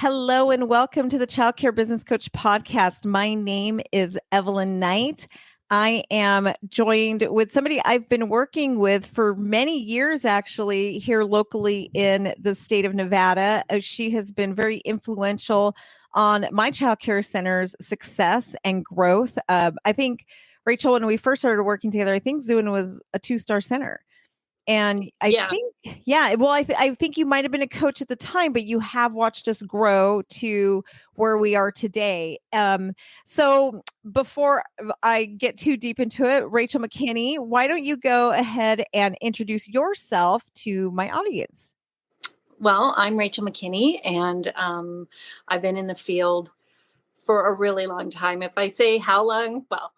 Hello and welcome to the Child Care Business Coach podcast. My name is Evelyn Knight. I am joined with somebody I've been working with for many years, actually, here locally in the state of Nevada. She has been very influential on my child care center's success and growth. I think, Rachel, when we first started working together, I think Zune was a 2-star center. And I think, I think you might have been a coach at the time, but you have watched us grow to where we are today. So before I get too deep into it, Rachel McKinney, why don't you go ahead and introduce yourself to my audience? Well, I'm Rachel McKinney, and I've been in the field for a really long time. If I say how long, well,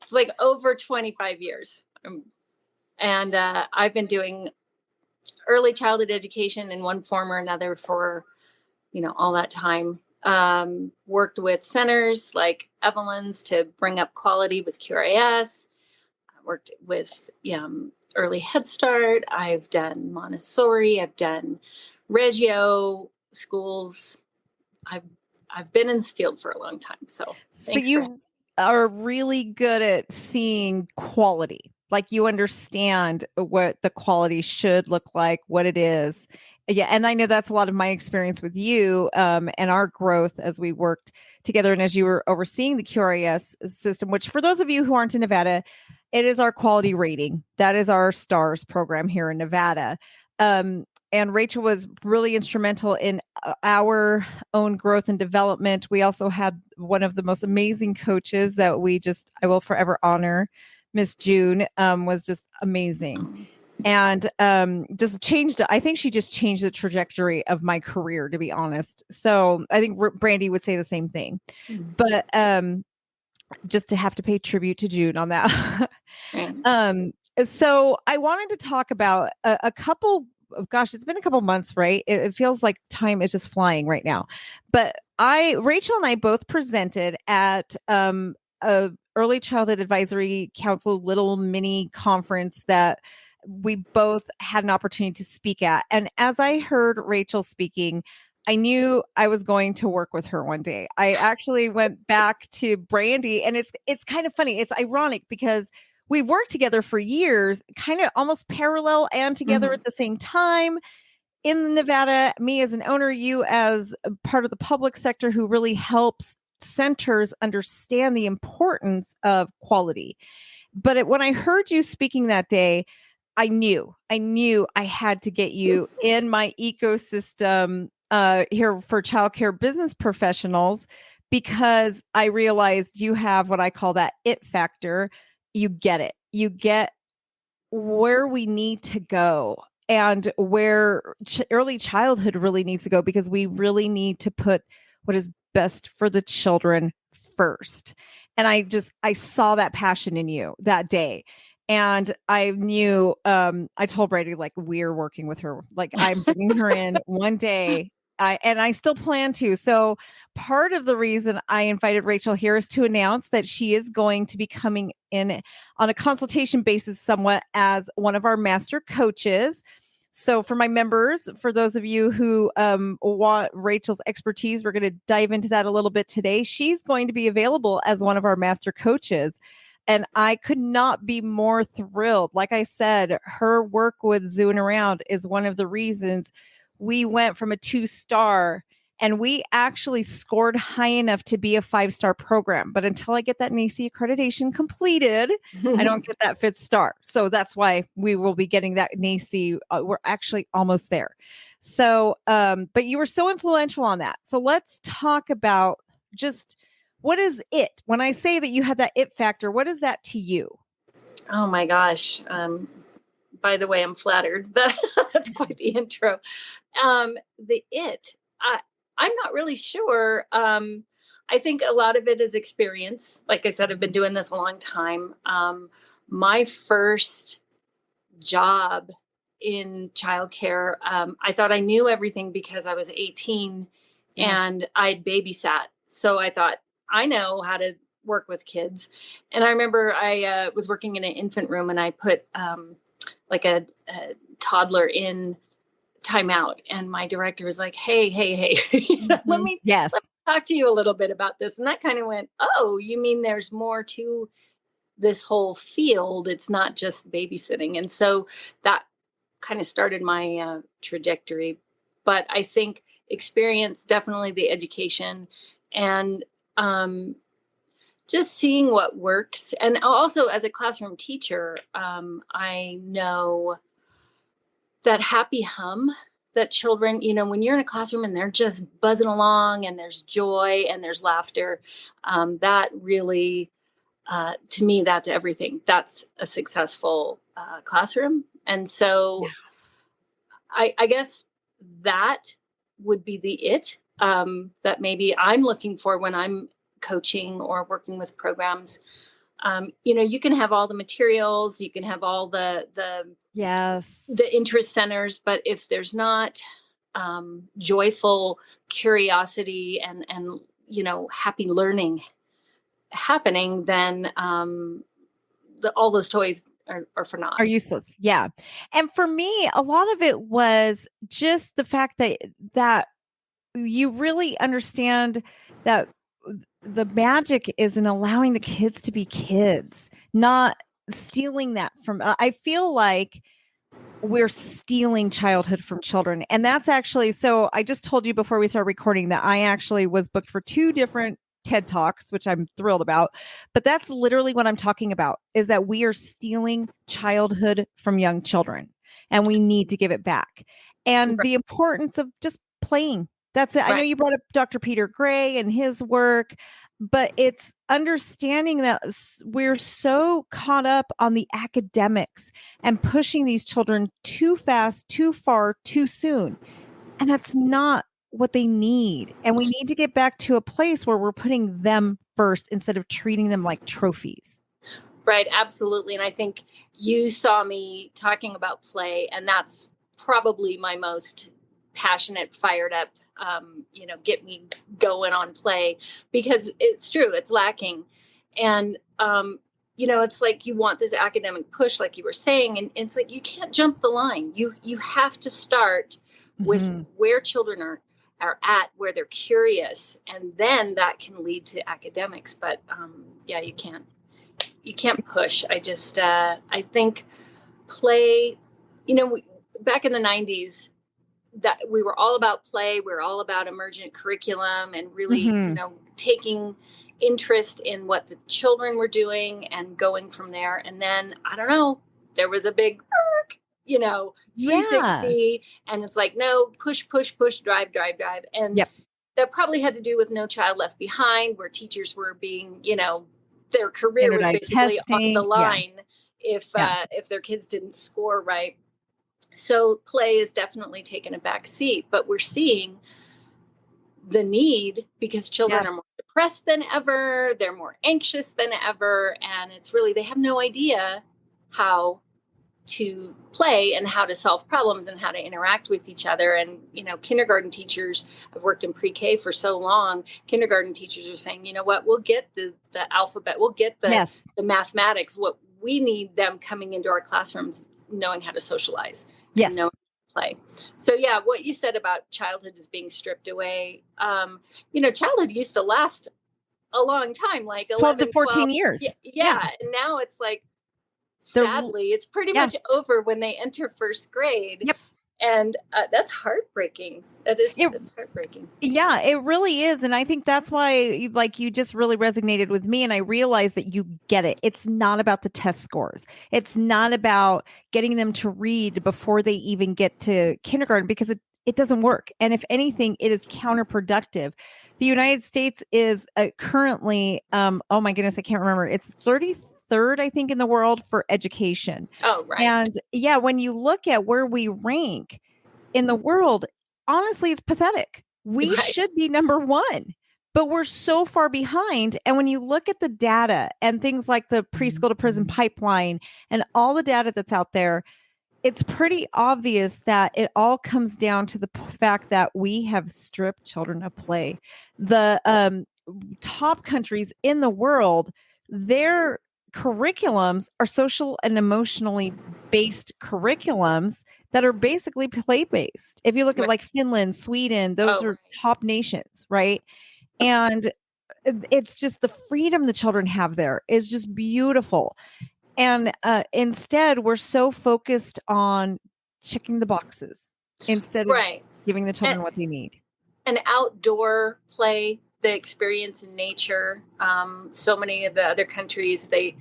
it's like over 25 years. And I've been doing early childhood education in one form or another for, all that time. Worked with centers like Evelyn's to bring up quality with QRIS. I worked with early Head Start. I've done Montessori. I've done Reggio schools. I've been in this field for a long time. So you are really good at seeing quality. Like you understand what the quality should look like, what it is. Yeah. And I know that's a lot of my experience with you and our growth as we worked together and as you were overseeing the QRIS system, which for those of you who aren't in Nevada, it is our quality rating. That is our STARS program here in Nevada. And Rachel was really instrumental in our own growth and development. We also had one of the most amazing coaches that I will forever honor. Miss June was just amazing and I think she just changed the trajectory of my career, to be honest. So I think Brandy would say the same thing, but just to have to pay tribute to June on that. So I wanted to talk about a couple gosh, it's been a couple months, right? It feels like time is just flying right now. But Rachel and I both presented at a Early Childhood Advisory Council little mini conference that we both had an opportunity to speak at. And as I heard Rachel speaking, I knew I was going to work with her one day. I actually went back to Brandy, and it's kind of funny. It's ironic because we've worked together for years, kind of almost parallel and together at the same time. In Nevada, me as an owner, you as a part of the public sector who really helps centers understand the importance of quality. But when I heard you speaking that day, I knew I had to get you in my ecosystem here for childcare business professionals, because I realized you have what I call that it factor. You get it. You get where we need to go and where early childhood really needs to go, because we really need to put what is best for the children first. And I saw that passion in you that day. And I knew, I told Brady, like, we're working with her, like I'm bringing her in one day. I still plan to. So part of the reason I invited Rachel here is to announce that she is going to be coming in on a consultation basis somewhat as one of our master coaches. So for my members, for those of you who want Rachel's expertise, we're going to dive into that a little bit today. She's going to be available as one of our master coaches. And I could not be more thrilled. Like I said, her work with Zune Around is one of the reasons we went from a 2-star, and we actually scored high enough to be a 5-star program. But until I get that NACE accreditation completed, I don't get that 5th star. So that's why we will be getting that NACE. We're actually almost there. So, but you were so influential on that. So let's talk about just what is it? When I say that you had that it factor, what is that to you? Oh my gosh. By the way, I'm flattered. That's quite the intro. I'm not really sure. I think a lot of it is experience. Like I said, I've been doing this a long time. My first job in childcare, I thought I knew everything because I was 18 and I'd babysat. So I thought, I know how to work with kids. And I remember I was working in an infant room, and I put like a toddler in time out. And my director was like, hey, let me Yes. talk to you a little bit about this. And that kind of went, oh, you mean there's more to this whole field? It's not just babysitting. And so that kind of started my trajectory. But I think experience, definitely the education, and just seeing what works. And also as a classroom teacher, I know that happy hum that children, when you're in a classroom and they're just buzzing along and there's joy and there's laughter, that really, to me, that's everything. That's a successful classroom. And so I guess that would be the it that maybe I'm looking for when I'm coaching or working with programs. You can have all the materials, you can have all the interest centers, but if there's not joyful curiosity and happy learning happening, then all those toys are for naught. Are useless. Yeah. And for me, a lot of it was just the fact that you really understand that the magic is in allowing the kids to be kids, not stealing that from. I feel like we're stealing childhood from children. And that's actually, so I just told you before we started recording that I actually was booked for 2 different TED Talks, which I'm thrilled about. But that's literally what I'm talking about, is that we are stealing childhood from young children and we need to give it back. And the importance of just playing. That's it. Right. I know you brought up Dr. Peter Gray and his work, but it's understanding that we're so caught up on the academics and pushing these children too fast, too far, too soon. And that's not what they need. And we need to get back to a place where we're putting them first instead of treating them like trophies. Right. Absolutely. And I think you saw me talking about play, and that's probably my most passionate, fired up, get me going on play, because it's true, it's lacking. And, it's like you want this academic push, like you were saying, and it's like you can't jump the line. You have to start with where children are at, where they're curious, and then that can lead to academics. But you can't push. I think play, back in the 90s, that we were all about play. We were all about emergent curriculum and really, taking interest in what the children were doing and going from there. And then, I don't know, there was a big 360, and it's like, no, push, drive. And that probably had to do with No Child Left Behind, where teachers were being, their career was basically on the line if their kids didn't score right. So play is definitely taken a back seat, but we're seeing the need because children are more depressed than ever. They're more anxious than ever. And it's really, they have no idea how to play and how to solve problems and how to interact with each other. And, kindergarten teachers, I've worked in pre-K for so long, kindergarten teachers are saying, you know what, we'll get the alphabet, we'll get the mathematics. What we need them coming into our classrooms knowing how to socialize. Knowing how to play. So what you said about childhood is being stripped away. Childhood used to last a long time, like 12 to 14 years. Yeah. And now it's like, sadly, it's pretty much over when they enter first grade. Yep. And that's heartbreaking. It's heartbreaking. Yeah, it really is. And I think that's why you just really resonated with me. And I realized that you get it. It's not about the test scores. It's not about getting them to read before they even get to kindergarten, because it doesn't work. And if anything, it is counterproductive. The United States is currently, oh my goodness, I can't remember. It's 33rd, I think, in the world for education. Oh, right. And when you look at where we rank in the world, honestly, it's pathetic. We should be number 1, but we're so far behind. And when you look at the data and things like the preschool to prison pipeline and all the data that's out there, it's pretty obvious that it all comes down to the fact that we have stripped children of play. The top countries in the world, their curriculums are social and emotionally based curriculums that are basically play-based. If you look at Right. like Finland, Sweden, those Oh, are top nations, right? And it's just the freedom the children have there is just beautiful. And instead, we're so focused on checking the boxes instead of right. giving the And, children what they need. and outdoor play, the experience in nature. So many of the other countries, they,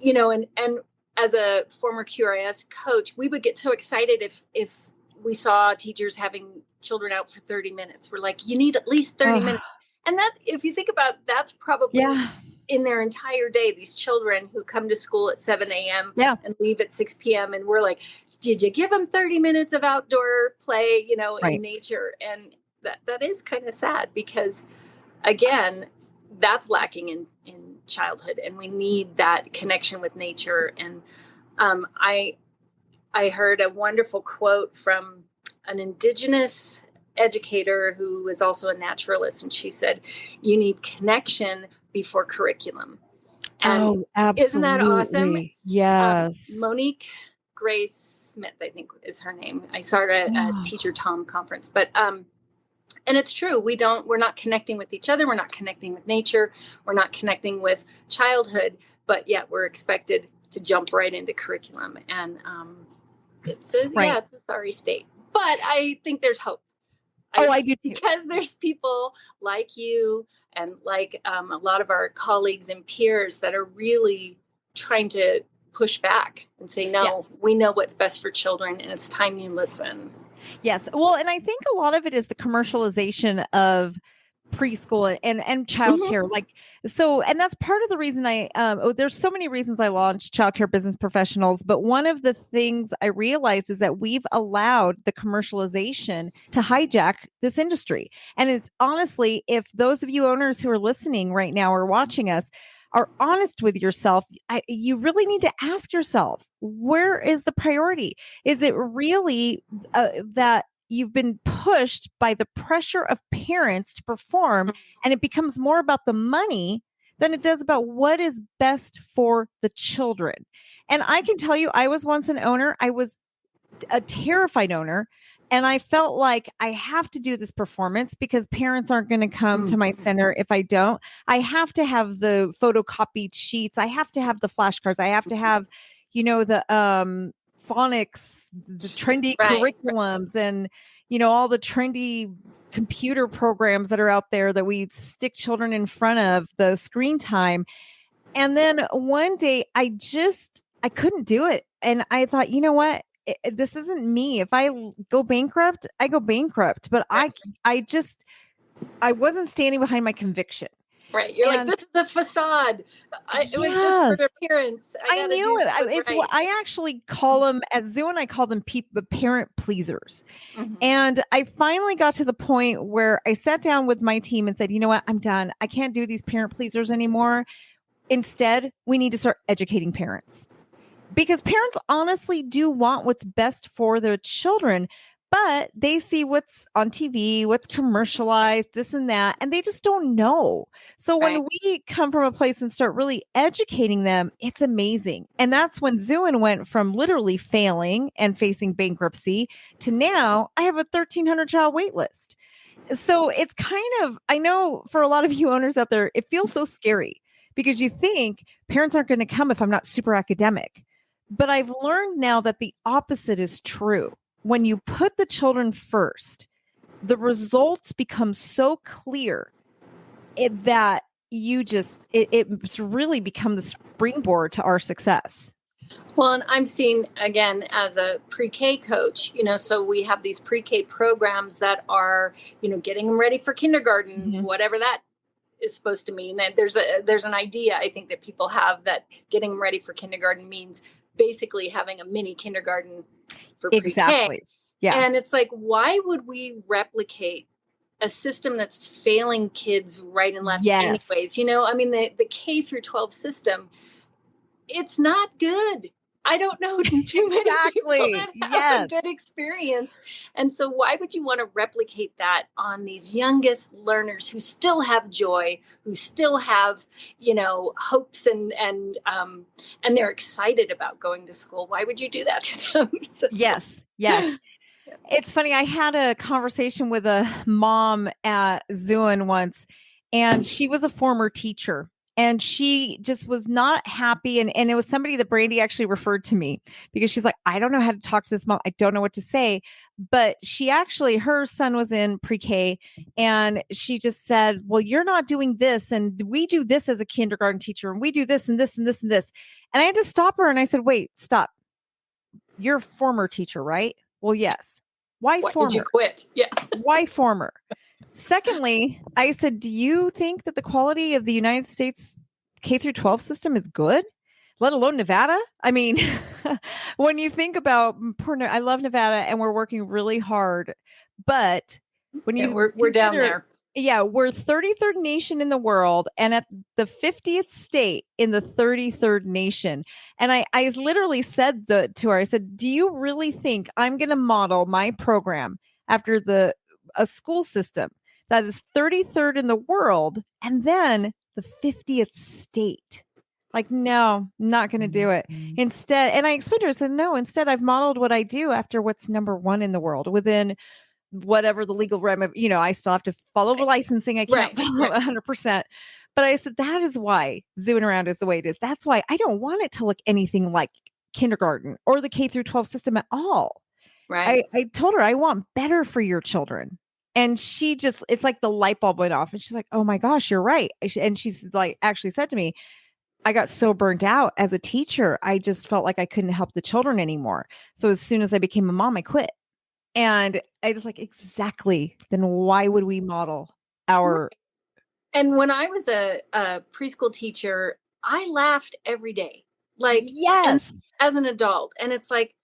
and as a former QRS coach, we would get so excited if we saw teachers having children out for 30 minutes. We're like, you need at least 30 Oh, minutes. And that, if you think about, that's probably yeah. in their entire day, these children who come to school at 7 a.m. Yeah. and leave at 6 p.m. And we're like, did you give them 30 minutes of outdoor play, Right. in nature? And that is kind of sad because, again, that's lacking in childhood, and we need that connection with nature. And I heard a wonderful quote from an indigenous educator who is also a naturalist, and she said, "You need connection before curriculum." And Oh, isn't that awesome? absolutely. Yes. Monique Grace Smith, I think is her name. I saw her at a Teacher Tom conference, but and it's true. We're not connecting with each other. We're not connecting with nature. We're not connecting with childhood, but yet we're expected to jump right into curriculum. And it's Right. a sorry state, but I think there's hope. I do too. Because there's people like you and like a lot of our colleagues and peers that are really trying to push back and say, no, Yes. we know what's best for children, and it's time you listen. Yes. Well, and I think a lot of it is the commercialization of preschool and childcare. Like, so, and that's part of the reason there's so many reasons I launched Childcare Business Professionals, but one of the things I realized is that we've allowed the commercialization to hijack this industry. And it's honestly, if those of you owners who are listening right now or watching us are honest with yourself, you really need to ask yourself, where is the priority? Is it really that you've been pushed by the pressure of parents to perform, and it becomes more about the money than it does about what is best for the children? And I can tell you, I was once an owner. I was a terrified owner. And I felt like I have to do this performance because parents aren't going to come to my center if I don't. I have to have the photocopied sheets. I have to have the flashcards. I have to have, the phonics, the trendy curriculums, and, all the trendy computer programs that are out there that we stick children in front of, the screen time. And then one day I couldn't do it. And I thought, you know what? This isn't me. If I go bankrupt, I go bankrupt. But I wasn't standing behind my conviction. Right. You're like, this is a facade. It was just for appearance. I knew it. It's what I actually call them at Zoo, and I call them parent pleasers. And I finally got to the point where I sat down with my team and said, you know what? I'm done. I can't do these parent pleasers anymore. Instead, we need to start educating parents, because parents honestly do want what's best for their children, but they see what's on TV, what's commercialized, this and that, and they just don't know. So when we come from a place and start really educating them, it's amazing. And that's when Zuin went from literally failing and facing bankruptcy to now I have a 1,300 child wait list. So it's kind of, I know for a lot of you owners out there, it feels so scary because you think parents aren't going to come if I'm not super academic. But I've learned now that the opposite is true. When you put the children first, the results become so clear that it's really become the springboard to our success. Well, and I'm seeing, again, as a pre-K coach, so we have these pre-K programs that are, getting them ready for kindergarten, whatever that is supposed to mean. And there's an idea, I think, that people have that getting them ready for kindergarten means basically having a mini kindergarten for pre-K. Exactly. Yeah. And it's like, why would we replicate a system that's failing kids right and left anyways? The K through 12 system, it's not good. I don't know too many people Exactly. that have a Yes. good experience. And so why would you want to replicate that on these youngest learners who still have joy, who still have, hopes and they're excited about going to school? Why would you do that to them? So, Yes. Yes. yeah. It's funny. I had a conversation with a mom at Zoom once, and she was a former teacher. And she just was not happy. And it was somebody that Brandy actually referred to me because she's like, I don't know how to talk to this mom. I don't know what to say. But her son was in pre-K, and she just said, well, you're not doing this. And we do this as a kindergarten teacher. And we do this and this and this and this. And I had to stop her. And I said, wait, stop. You're a former teacher, right? Well, yes. Why Why did you former? quit? Yeah. Why former? Secondly, I said, do you think that the quality of the United States K through 12 system is good, let alone Nevada? I mean, when you think about I love Nevada and we're working really hard, but when Yeah, you we're down consider, there. yeah, we're 33rd nation in the world and at the 50th state in the 33rd nation. And I literally said to her, I said, do you really think I'm going to model my program after a school system that is 33rd in the world and then the 50th state? Like, no, I'm not going to do it. Instead, and I explained to her, I said, no, instead I've modeled what I do after what's number one in the world within whatever the legal realm, I still have to follow the licensing. I can't follow 100%. But I said, that is why zooming around is the way it is. That's why I don't want it to look anything like kindergarten or the K through 12 system at all. Right. I told her I want better for your children. And it's like the light bulb went off and she's like, oh my gosh, you're right. And she's like, actually said to me, I got so burnt out as a teacher. I just felt like I couldn't help the children anymore. So as soon as I became a mom, I quit. And I just like, exactly. Then why would we model our? And when I was a preschool teacher, I laughed every day, and Yes. as an adult. And it's like,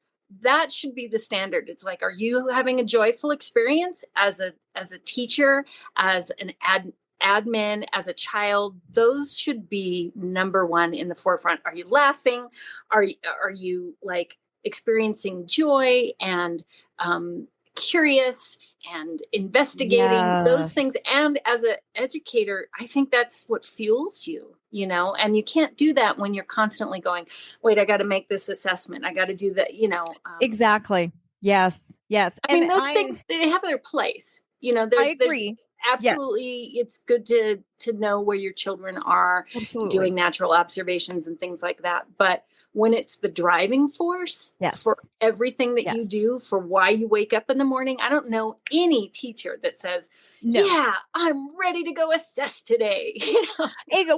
that should be the standard. It's like, are you having a joyful experience as a teacher, as an admin, as a child? Those should be number one in the forefront. Are you laughing? Are you like experiencing joy and curious and investigating those things? And as an educator, I think that's what fuels you, and you can't do that when you're constantly going, wait, I got to make this assessment, I got to do that, Exactly. Yes. Yes. I mean, those things, they have their place, I agree. absolutely. It's good to know where your children are doing natural observations and things like that. But when it's the driving force for everything that you do, for why you wake up in the morning, I don't know any teacher that says, yeah, I'm ready to go assess today.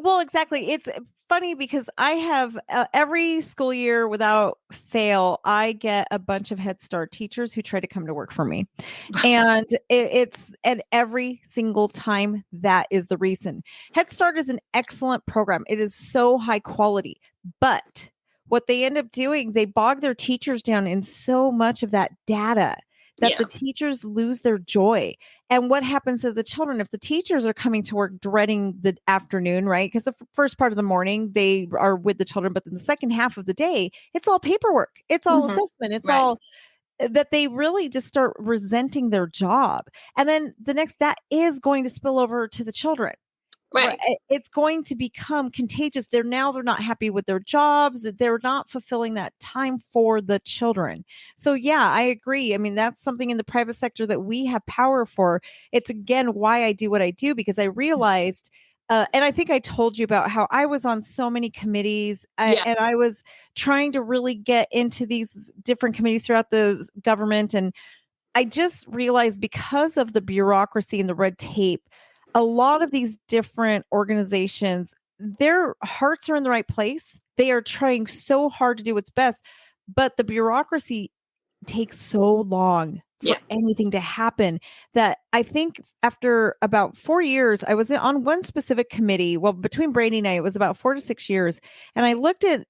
Well, exactly. It's funny because I have every school year without fail, I get a bunch of Head Start teachers who try to come to work for me. And and every single time that is the reason. Head Start is an excellent program. It is so high quality, but what they end up doing, they bog their teachers down in so much of that data that the teachers lose their joy. And what happens to the children if the teachers are coming to work dreading the afternoon, right? Because the first part of the morning, they are with the children, but then the second half of the day, it's all paperwork. It's all assessment. It's all that they really just start resenting their job. And then that is going to spill over to the children. Right. It's going to become contagious. They're not happy with their jobs. They're not fulfilling that time for the children. So yeah, I agree. I mean, that's something in the private sector that we have power for. It's again why I do what I do, because I realized, and I think I told you about how I was on so many committees and I was trying to really get into these different committees throughout the government. And I just realized because of the bureaucracy and the red tape, a lot of these different organizations, their hearts are in the right place. They are trying so hard to do what's best, but the bureaucracy takes so long for anything to happen that I think after about 4 years, I was on one specific committee. Well, between Brady and I, it was about 4 to 6 years. And I looked at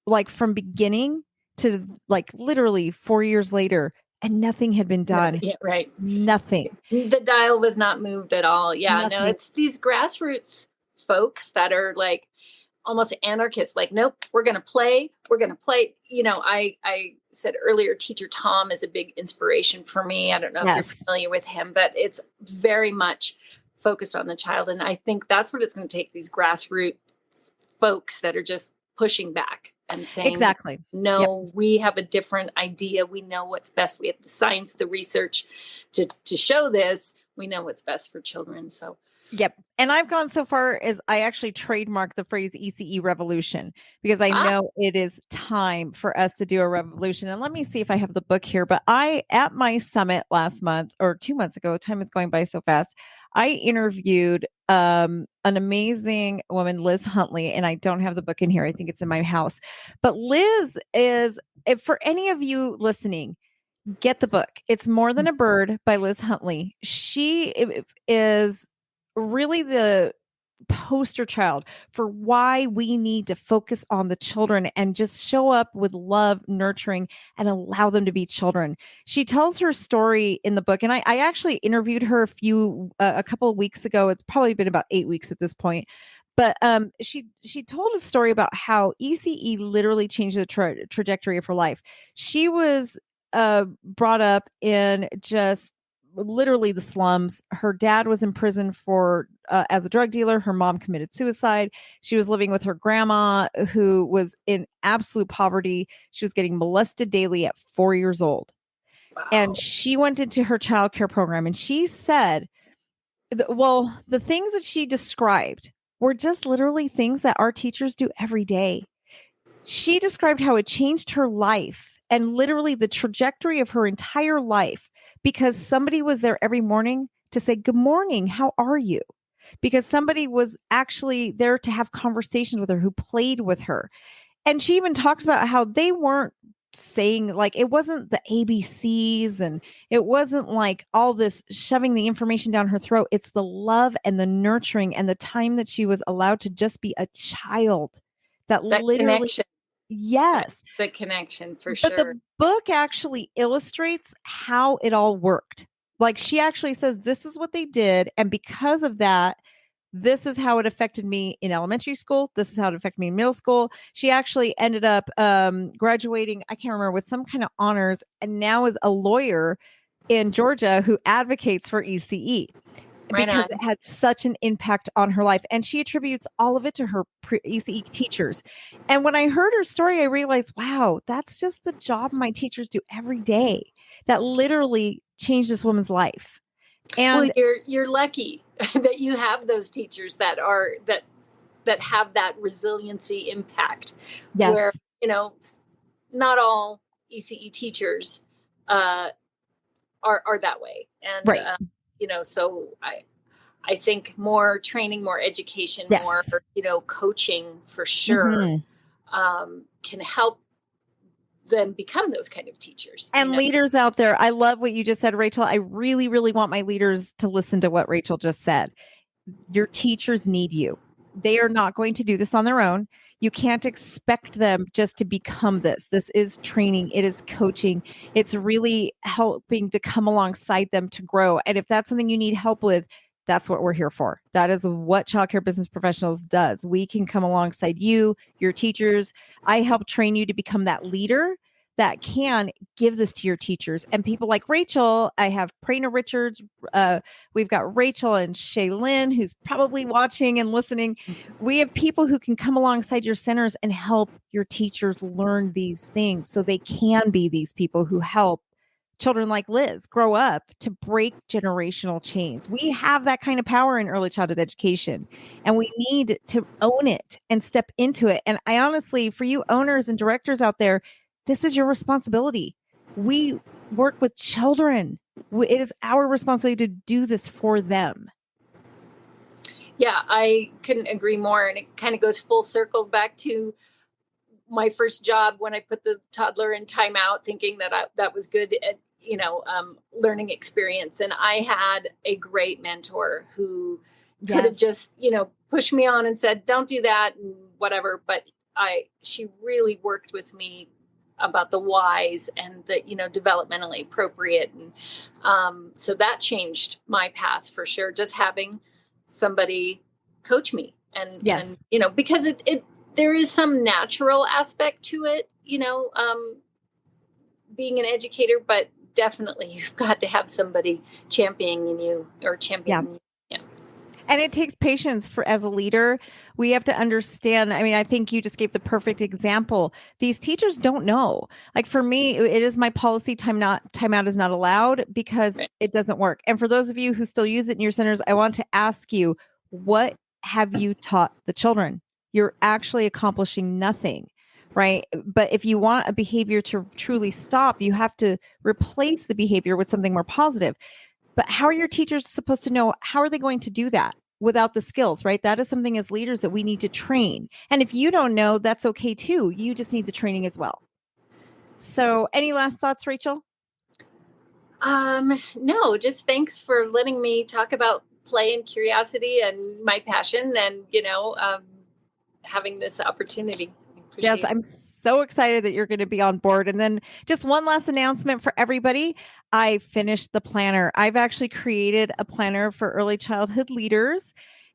like from beginning to like literally 4 years later, and nothing had been done. Right. Nothing. The dial was not moved at all. Yeah. Nothing. No, it's these grassroots folks that are like almost anarchist, like, nope, we're going to play. I said earlier, teacher Tom is a big inspiration for me. I don't know if you're Yes. familiar with him, but it's very much focused on the child. And I think that's what it's going to take, these grassroots folks that are just pushing back and saying, Exactly. no, we have a different idea. We know what's best. We have the science, the research to show this. We know what's best for children. So, yep. And I've gone so far as I actually trademarked the phrase ECE revolution, because I know it is time for us to do a revolution. And let me see if I have the book here. But at my summit last month or 2 months ago, time is going by so fast, I interviewed an amazing woman, Liz Huntley, and I don't have the book in here. I think it's in my house. But Liz is, if for any of you listening, get the book. It's More Than a Bird by Liz Huntley. She is really the poster child for why we need to focus on the children and just show up with love, nurturing, and allow them to be children. She tells her story in the book, and I actually interviewed her a couple of weeks ago. It's probably been about 8 weeks at this point. But she told a story about how ECE literally changed the trajectory of her life. She was brought up in just literally the slums. Her dad was in prison for as a drug dealer. Her mom committed suicide. She was living with her grandma, who was in absolute poverty. She was getting molested daily at 4 years old. wow. And she went into her child care program, and she said, the things that she described were just literally things that our teachers do every day. She described how it changed her life and literally the trajectory of her entire life, because somebody was there every morning to say, good morning, how are you? Because somebody was actually there to have conversations with her, who played with her. And she even talks about how they weren't saying, like, it wasn't the ABCs and it wasn't like all this shoving the information down her throat. It's the love and the nurturing and the time that she was allowed to just be a child that literally connection. Yes. The connection for But sure. the book actually illustrates how it all worked. Like, she actually says, this is what they did. And because of that, this is how it affected me in elementary school. This is how it affected me in middle school. She actually ended up graduating, I can't remember, with some kind of honors, and now is a lawyer in Georgia who advocates for ECE. Right Because on. it had such an impact on her life. And she attributes all of it to her ECE teachers. And when I heard her story, I realized, wow, that's just the job my teachers do every day that literally changed this woman's life. And you're lucky that you have those teachers that have that resiliency impact. yes, Where, not all ECE teachers are that way. And right. So I think more training, more education, Yes. more, coaching for sure, can help them become those kind of teachers. And leaders out there, I love what you just said, Rachel. I really, really want my leaders to listen to what Rachel just said. Your teachers need you. They are not going to do this on their own. You can't expect them just to become this. This is training. It is coaching. It's really helping to come alongside them to grow. And if that's something you need help with, that's what we're here for. That is what Childcare Business Professionals does. We can come alongside you, your teachers. I help train you to become that leader that can give this to your teachers. And people like Rachel, I have Prana Richards. We've got Rachel and Shaylin, who's probably watching and listening. We have people who can come alongside your centers and help your teachers learn these things so they can be these people who help children like Liz grow up to break generational chains. We have that kind of power in early childhood education, and we need to own it and step into it. And I honestly, for you owners and directors out there, this is your responsibility. We work with children. It is our responsibility to do this for them. Yeah, I couldn't agree more. And it kind of goes full circle back to my first job when I put the toddler in timeout, thinking that that was good at, learning experience. And I had a great mentor who could have just, pushed me on and said, don't do that and whatever. But she really worked with me about the whys and the, developmentally appropriate. And so that changed my path for sure. Just having somebody coach me and because there is some natural aspect to it, being an educator, but definitely you've got to have somebody championing you or championing you. Yeah. And it takes patience for as a leader. We have to understand. I mean, I think you just gave the perfect example. These teachers don't know. Like for me, it is my policy timeout is not allowed because Right. it doesn't work. And for those of you who still use it in your centers, I want to ask you, what have you taught the children? You're actually accomplishing nothing. Right. But if you want a behavior to truly stop, you have to replace the behavior with something more positive. But how are your teachers supposed to know? How are they going to do that without the skills, right? That is something as leaders that we need to train. And if you don't know, that's okay too. You just need the training as well. So, any last thoughts, Rachel? No, just thanks for letting me talk about play and curiosity and my passion and, having this opportunity. I Yes, appreciate it. I'm so excited that you're going to be on board. And then just one last announcement for everybody. I finished the planner. I've actually created a planner for early childhood leaders.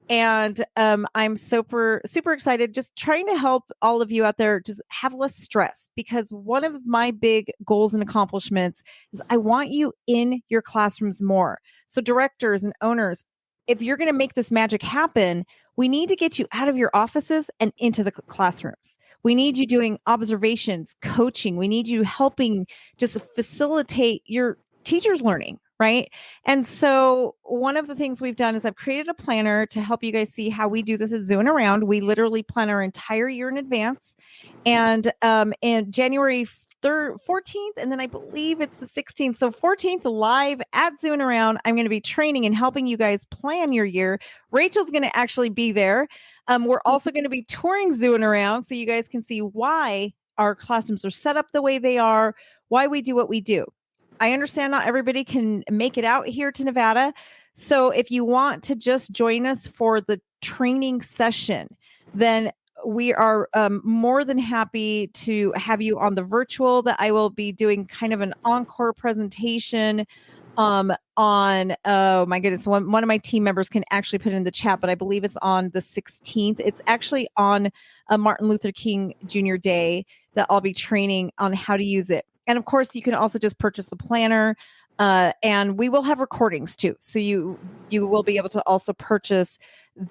And I'm super, super excited, just trying to help all of you out there just have less stress, because one of my big goals and accomplishments is I want you in your classrooms more. So directors and owners, if you're going to make this magic happen, we need to get you out of your offices and into the classrooms. We need you doing observations, coaching. We need you helping just facilitate your teachers' learning, right? And so one of the things we've done is I've created a planner to help you guys see how we do this at Zoo and Around. We literally plan our entire year in advance. And in January 14th, and then I believe it's the 16th. So 14th live at Zoo and Around, I'm going to be training and helping you guys plan your year. Rachel's going to actually be there. We're also going to be touring Zoo and Around so you guys can see why our classrooms are set up the way they are, why we do what we do. I understand not everybody can make it out here to Nevada. So if you want to just join us for the training session, then we are more than happy to have you on the virtual. That I will be doing kind of an encore presentation on oh my goodness, one of my team members can actually put it in the chat, but I believe it's on the 16th. It's actually on Martin Luther King Jr. Day that I'll be training on how to use it. And of course, you can also just purchase the planner, and we will have recordings too. So you will be able to also purchase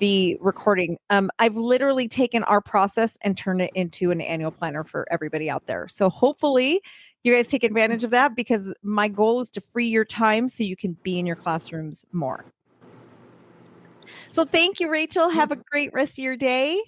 the recording. I've literally taken our process and turned it into an annual planner for everybody out there. So hopefully you guys take advantage of that, because my goal is to free your time so you can be in your classrooms more. So thank you, Rachel. Have a great rest of your day.